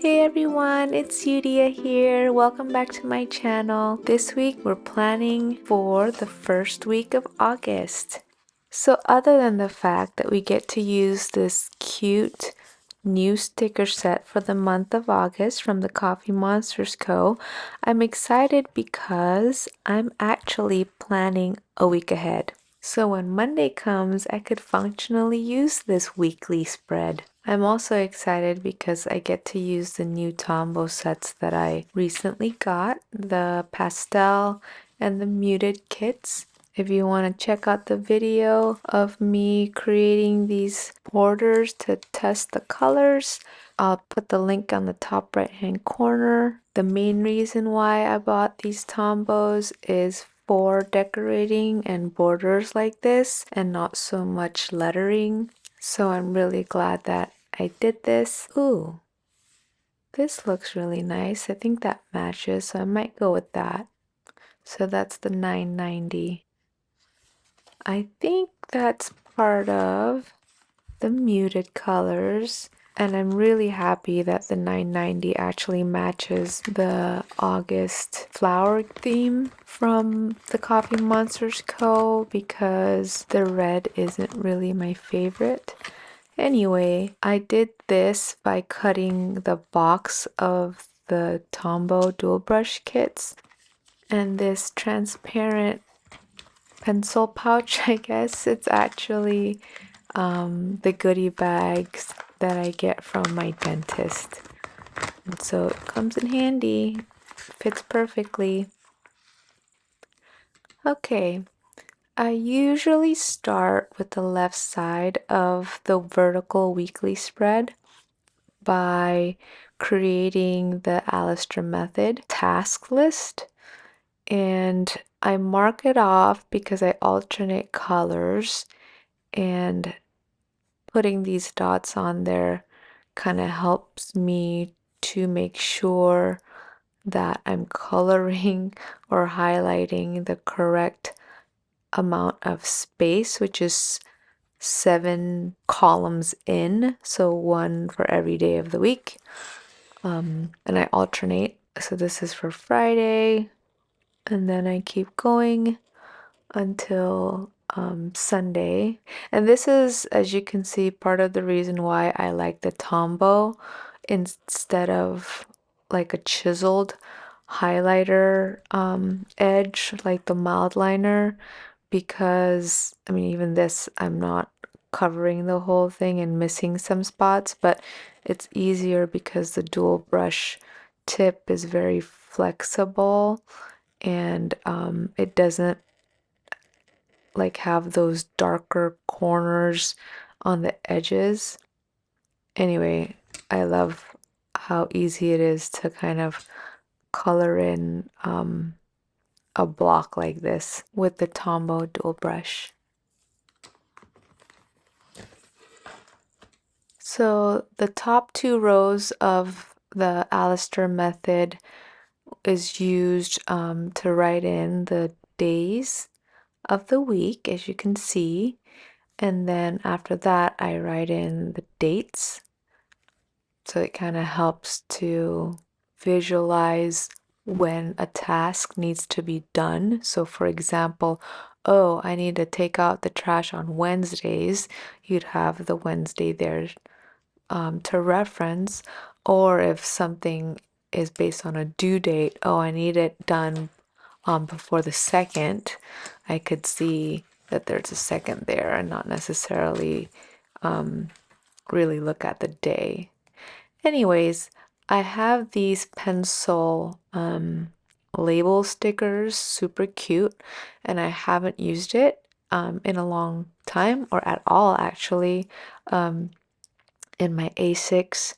Hey everyone, it's Yudia here. Welcome back to my channel. This week we're planning for the first week of August. So other than the fact that we get to use this cute new sticker set for the month of August from the Coffee Monsters Co., I'm excited because I'm actually planning a week ahead. So when Monday comes, I could functionally use this weekly spread. I'm also excited because I get to use the new Tombow sets that I recently got, the pastel and the muted kits. If you want to check out the video of me creating these borders to test the colors, I'll put the link on the top right hand corner. The main reason why I bought these Tombows is for decorating and borders like this and not so much lettering. So I'm really glad that I did this. Ooh, this looks really nice. I think that matches, so I might go with that. So that's the $9.90. I think that's part of the muted colors. And I'm really happy that the $9.90 actually matches the August flower theme from the Coffee Monsters Co. because the red isn't really my favorite. Anyway, I did this by cutting the box of the Tombow dual brush kits and this transparent pencil pouch, I guess. It's actually the goodie bags that I get from my dentist. And so it comes in handy, fits perfectly. Okay, I usually start with the left side of the vertical weekly spread by creating the Alistair method task list, and I mark it off because I alternate colors, and putting these dots on there kind of helps me to make sure that I'm coloring or highlighting the correct amount of space, which is 7 columns in, so one for every day of the week. And I alternate. So this is for Friday, and then I keep going until Sunday. And this is, as you can see, part of the reason why I like the Tombow instead of like a chiseled highlighter edge like the mild liner, because I mean, even this, I'm not covering the whole thing and missing some spots, but it's easier because the dual brush tip is very flexible, and it doesn't like have those darker corners on the edges. Anyway, I love how easy it is to kind of color in a block like this with the Tombow dual brush. So the top 2 rows of the Alistair method is used to write in the days of the week, as you can see. And then after that, I write in the dates. So it kind of helps to visualize when a task needs to be done. So for example, oh, I need to take out the trash on Wednesdays. You'd have the Wednesday there to reference. Or if something is based on a due date, oh, I need it done before the 2nd, I could see that there's a 2nd there and not necessarily really look at the day. Anyways, I have these pencil label stickers, super cute, and I haven't used it in a long time, or at all actually, in my A6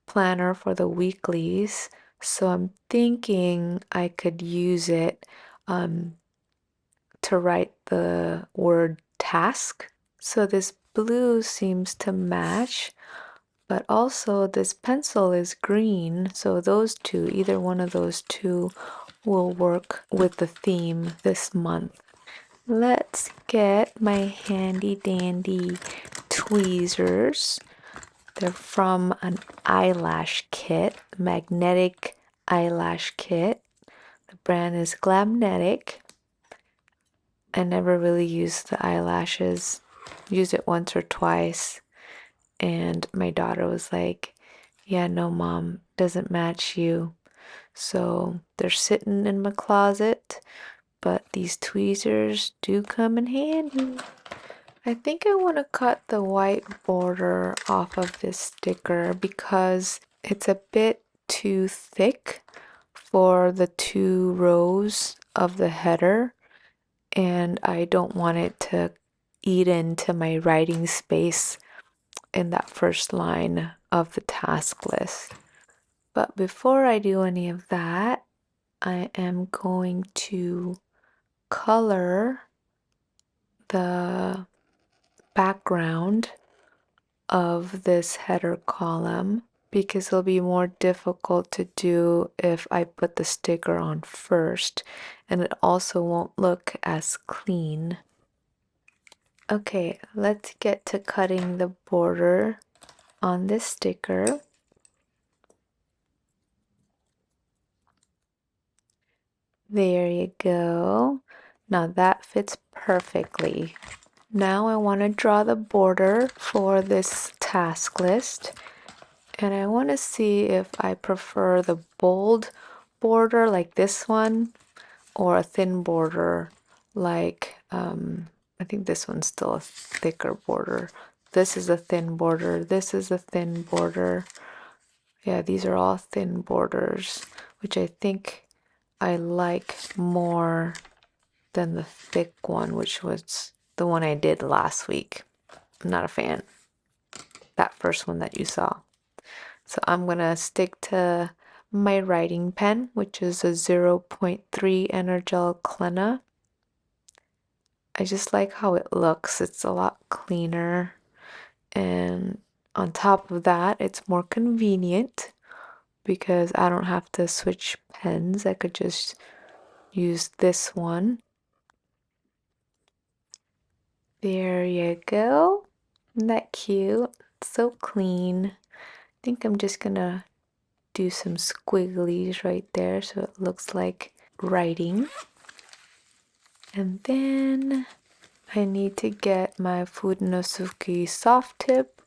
planner for the weeklies. So I'm thinking I could use it to write the word task. So this blue seems to match, but also this pencil is green, so those two, either one of those two, will work with the theme this month. Let's get my handy dandy tweezers. They're from an eyelash kit, magnetic eyelash kit. The brand is Glamnetic. I never really used the eyelashes. Used it once or twice. And my daughter was like, yeah, no, mom, doesn't match you. So they're sitting in my closet, but these tweezers do come in handy. I think I want to cut the white border off of this sticker because it's a bit too thick for the 2 rows of the header, and I don't want it to eat into my writing space in that first line of the task list. But before I do any of that, I am going to color the background of this header column because it'll be more difficult to do if I put the sticker on first, and it also won't look as clean. Okay, let's get to cutting the border on this sticker. There you go. Now that fits perfectly. Now I want to draw the border for this task list, and I want to see if I prefer the bold border like this one or a thin border like I think this one's still a thicker border. This is a thin border. This is a thin border. Yeah, these are all thin borders, which I think I like more than the thick one, which was the one I did last week. I'm not a fan. That first one that you saw. So I'm gonna stick to my writing pen, which is a 0.3 Energel Clena. I just like how it looks. It's a lot cleaner. And on top of that, it's more convenient because I don't have to switch pens. I could just use this one. There you go. Isn't that cute? So clean. I think I'm just gonna do some squigglies right there so it looks like writing. And then I need to get my fudenosuke soft tip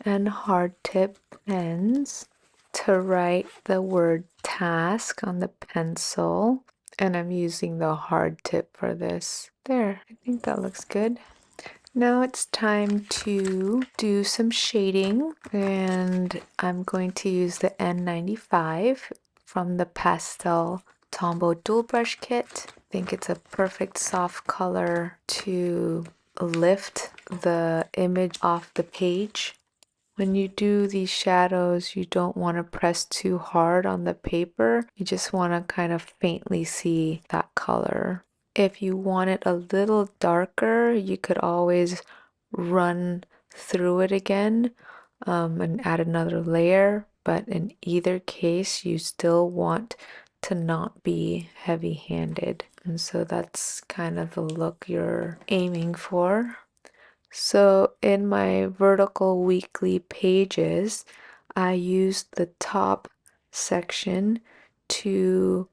and hard tip pens to write the word task on the pencil. And I'm using the hard tip for this. There, I think that looks good. Now it's time to do some shading, and I'm going to use the N95 from the Pastel Tombow Dual Brush Kit. I think it's a perfect soft color to lift the image off the page. When you do these shadows, you don't want to press too hard on the paper. You just want to kind of faintly see that color. If you want it a little darker, you could always run through it again and add another layer. But in either case, you still want to not be heavy-handed. And so that's kind of the look you're aiming for. So in my vertical weekly pages, I used the top section to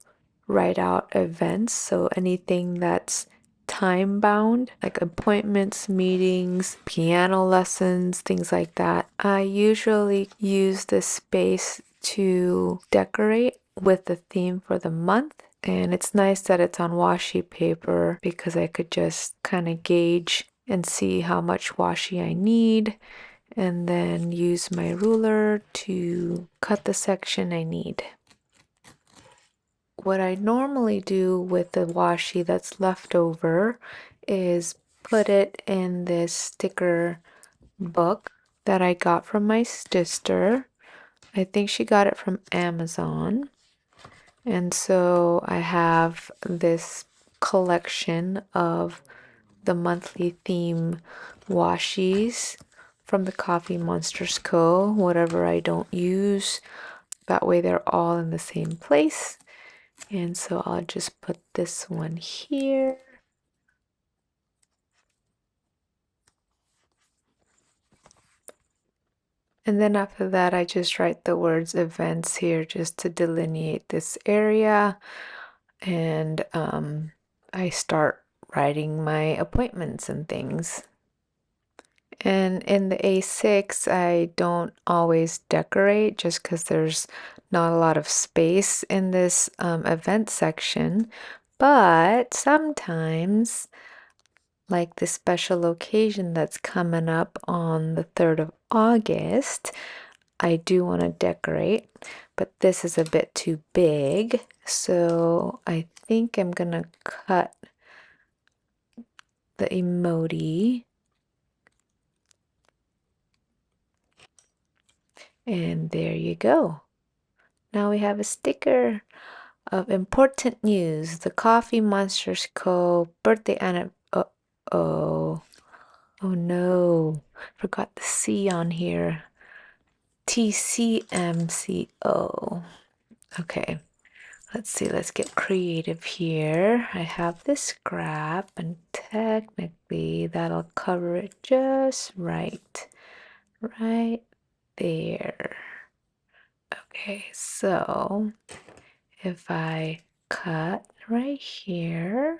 write out events. So anything that's time bound, like appointments, meetings, piano lessons, things like that. I usually use this space to decorate with the theme for the month. And it's nice that it's on washi paper because I could just kind of gauge and see how much washi I need, and then use my ruler to cut the section I need. What I normally do with the washi that's left over is put it in this sticker book that I got from my sister. I think she got it from Amazon. And so I have this collection of the monthly theme washis from the Coffee Monsters Co. Whatever I don't use, that way they're all in the same place. And so I'll just put this one here. And then after that, I just write the words events here just to delineate this area. And I start writing my appointments and things. And in the A6, I don't always decorate just because there's not a lot of space in this event section. But sometimes, like this special occasion that's coming up on the 3rd of August, I do want to decorate, but this is a bit too big. So I think I'm going to cut the emoji. And there you go. Now we have a sticker of important news. The Coffee Monsters Co. birthday anniversary. Oh no. Forgot the C on here. TCMCO. Okay. Let's see. Let's get creative here. I have this scrap, and technically that'll cover it just right. Right there. Okay, so if I cut right here,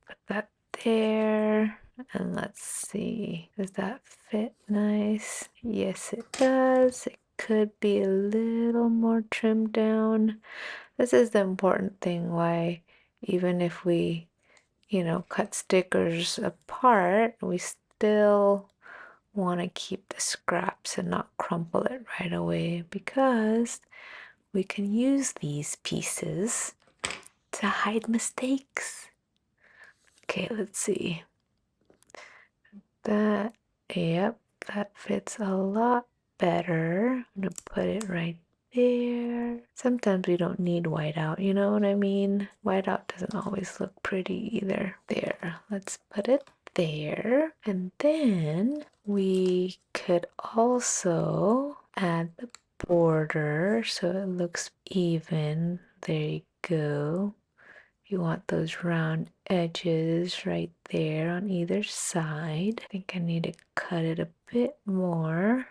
put that there, and let's see, does that fit nice? Yes, it does. It could be a little more trimmed down. This is the important thing, why even if we, cut stickers apart, we still want to keep the scraps and not crumple it right away, because we can use these pieces to hide mistakes. Okay, let's see. Yep, that fits a lot better. I'm gonna put it right there. Sometimes we don't need whiteout, you know what I mean? Whiteout doesn't always look pretty either. There, let's put it there. And then we could also add the border so it looks even. There you go. You want those round edges right there on either side. I think I need to cut it a bit more,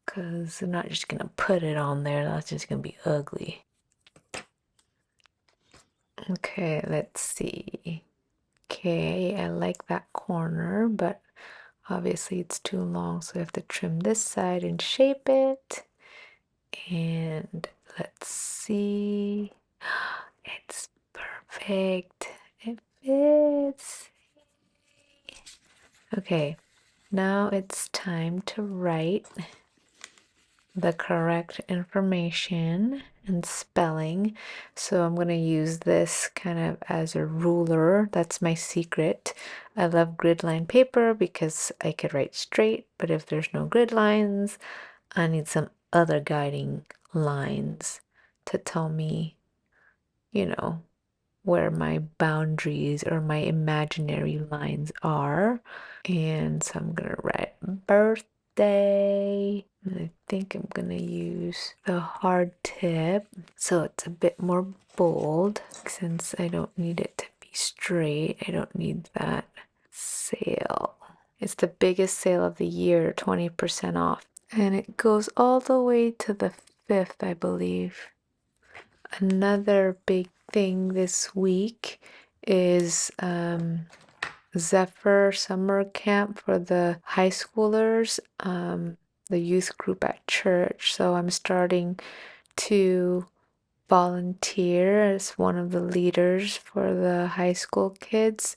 because I'm not just gonna put it on there. That's just gonna be ugly. Okay, let's see. Okay, I like that corner, but obviously it's too long, so I have to trim this side and shape it. And let's see. It's perfect. It fits. Okay, now it's time to write the correct information and spelling. So I'm going to use this kind of as a ruler. That's my secret. I love grid line paper because I could write straight, but if there's no grid lines, I need some other guiding lines to tell me, where my boundaries or my imaginary lines are. And so I'm gonna write birthday. And I think I'm gonna use the hard tip so it's a bit more bold, since I don't need it to be straight. I don't need that. Sale. It's the biggest sale of the year, 20% off. And it goes all the way to the 5th, I believe. Another big thing this week is Zephyr summer camp for the high schoolers, the youth group at church. So I'm starting to volunteer as one of the leaders for the high school kids,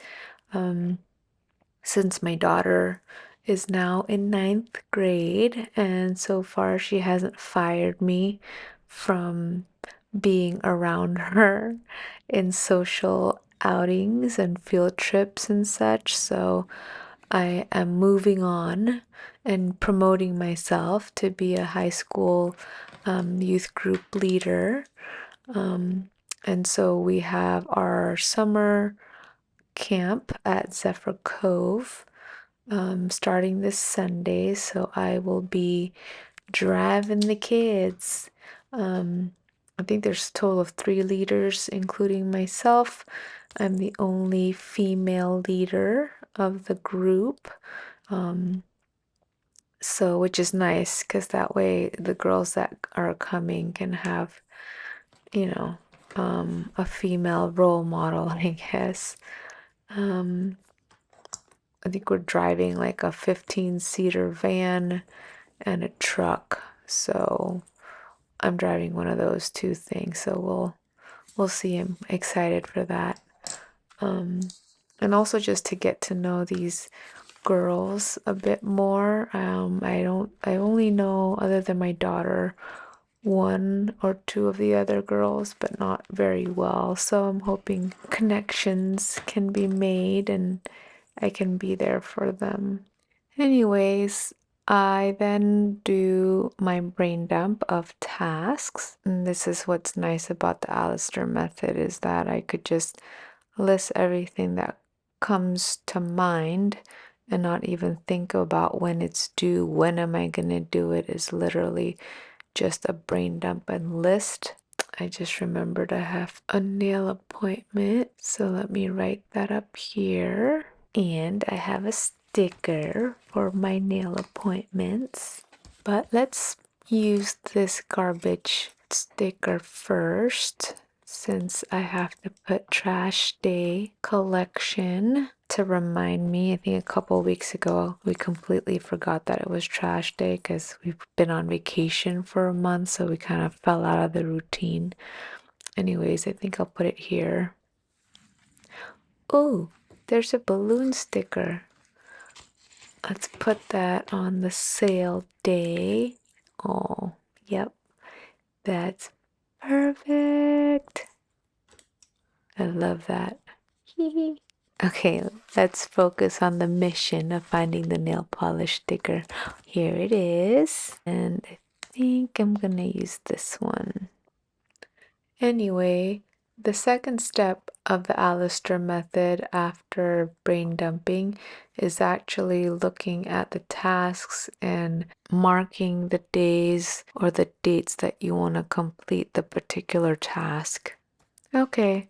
since my daughter is now in 9th grade, and so far she hasn't fired me from being around her in social outings and field trips and such. So I am moving on and promoting myself to be a high school youth group leader. And so we have our summer camp at Zephyr Cove starting this Sunday. So I will be driving the kids. I think there's a total of 3 leaders, including myself. I'm the only female leader of the group. So, which is nice because that way the girls that are coming can have, you know, a female role model, I guess. I think we're driving like a 15-seater van and a truck. So I'm driving one of those two things. So we'll see. I'm excited for that. And also just to get to know these girls a bit more. I only know, other than my daughter, one or two of the other girls, but not very well. So I'm hoping connections can be made and I can be there for them. Anyways, I then do my brain dump of tasks. And this is what's nice about the Alistair method, is that I could just list everything that comes to mind and not even think about when it's due. When am I going to do it is literally just a brain dump and list. I just remembered I have a nail appointment, so let me write that up here. And I have a sticker for my nail appointments. But let's use this garbage sticker first, since I have to put trash day collection to remind me. I think a couple weeks ago we completely forgot that it was trash day because we've been on vacation for a month, so we kind of fell out of the routine. Anyways, I think I'll put it here. Oh, there's a balloon sticker. Let's put that on the sale day. Oh, yep. That's perfect. I love that. Okay, let's focus on the mission of finding the nail polish sticker. Here it is. And I think I'm gonna use this one. Anyway, the second step of the Alistair method after brain dumping is actually looking at the tasks and marking the days or the dates that you want to complete the particular task. Okay,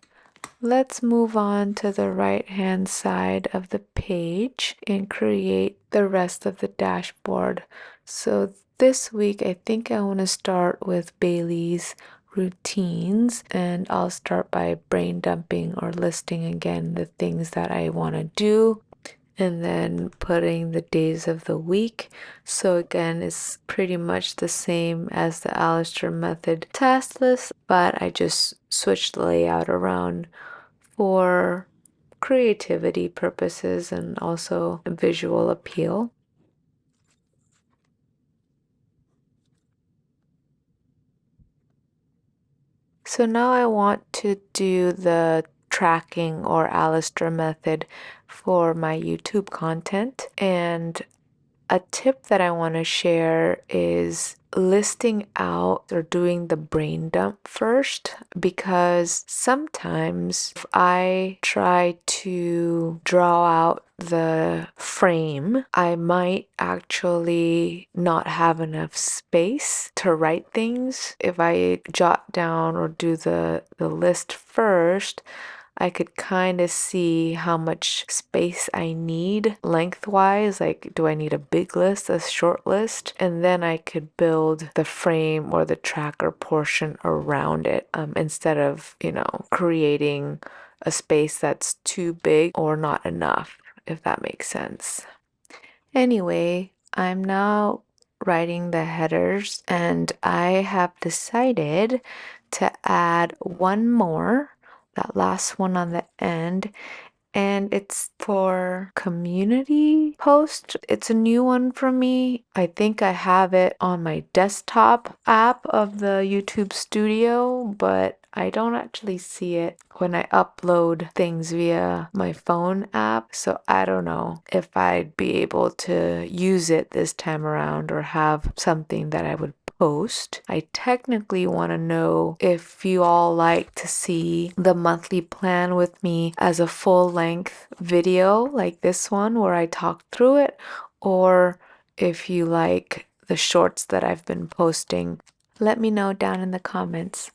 let's move on to the right-hand side of the page and create the rest of the dashboard. So this week, I think I want to start with Bailey's routines, and I'll start by brain dumping or listing again the things that I want to do and then putting the days of the week. So again, it's pretty much the same as the Alistair method task list, but I just switched the layout around for creativity purposes and also visual appeal. So now I want to do the tracking or Alistair method for my YouTube content. And a tip that I want to share is listing out or doing the brain dump first, because sometimes if I try to draw out the frame, I might actually not have enough space to write things. If I jot down or do the list first, I could kind of see how much space I need lengthwise. Like, do I need a big list, a short list? And then I could build the frame or the tracker portion around it, instead of, creating a space that's too big or not enough, if that makes sense. Anyway, I'm now writing the headers, and I have decided to add one more, that last one on the end, and it's for community post. It's a new one for me. I think I have it on my desktop app of the YouTube Studio, but I don't actually see it when I upload things via my phone app. So I don't know if I'd be able to use it this time around or have something that I would post. I technically want to know if you all like to see the monthly plan with me as a full-length video like this one where I talk through it, or if you like the shorts that I've been posting. Let me know down in the comments.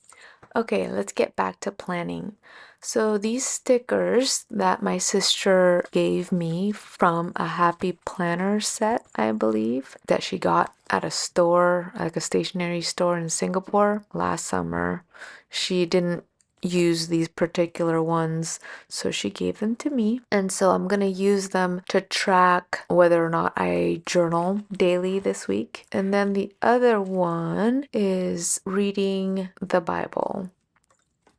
Okay, let's get back to planning. So these stickers that my sister gave me from a Happy Planner set, I believe, that she got at a store, like a stationery store in Singapore last summer. She didn't use these particular ones, so she gave them to me. And so I'm gonna use them to track whether or not I journal daily this week. And then the other one is reading the Bible.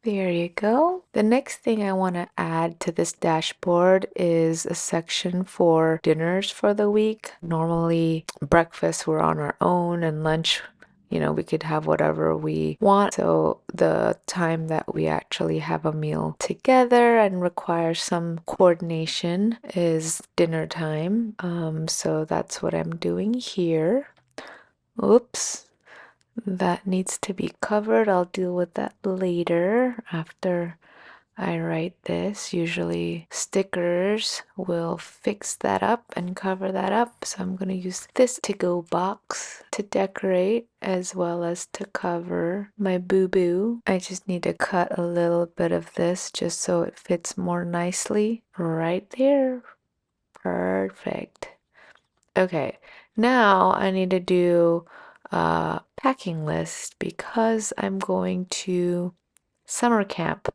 There you go. The next thing I want to add to this dashboard is a section for dinners for the week. Normally, breakfast we're on our own, and lunch, we could have whatever we want. So the time that we actually have a meal together and requires some coordination is dinner time. So that's what I'm doing here. Oops. That needs to be covered. I'll deal with that later after I write this. Usually stickers will fix that up and cover that up. So I'm going to use this to-go box to decorate as well as to cover my boo-boo. I just need to cut a little bit of this just so it fits more nicely right there. Perfect. Okay, now I need to do a packing list because I'm going to summer camp,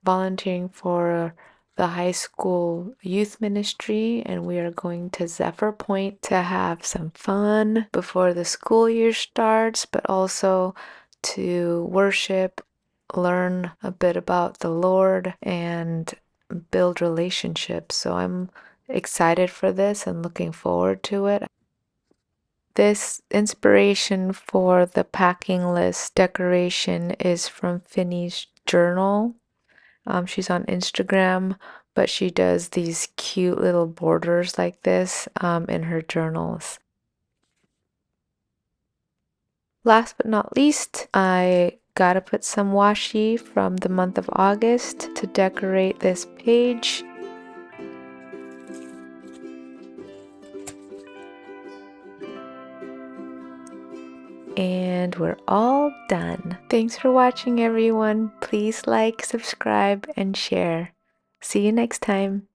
volunteering for the high school youth ministry, and we are going to Zephyr Point to have some fun before the school year starts, but also to worship, learn a bit about the Lord, and build relationships. So I'm excited for this and looking forward to it. This inspiration for the packing list decoration is from Finny's journal. She's on Instagram, but she does these cute little borders like this in her journals. Last but not least, I gotta put some washi from the month of August to decorate this page. And we're all done. Thanks for watching, everyone. Please like, subscribe, and share. See you next time.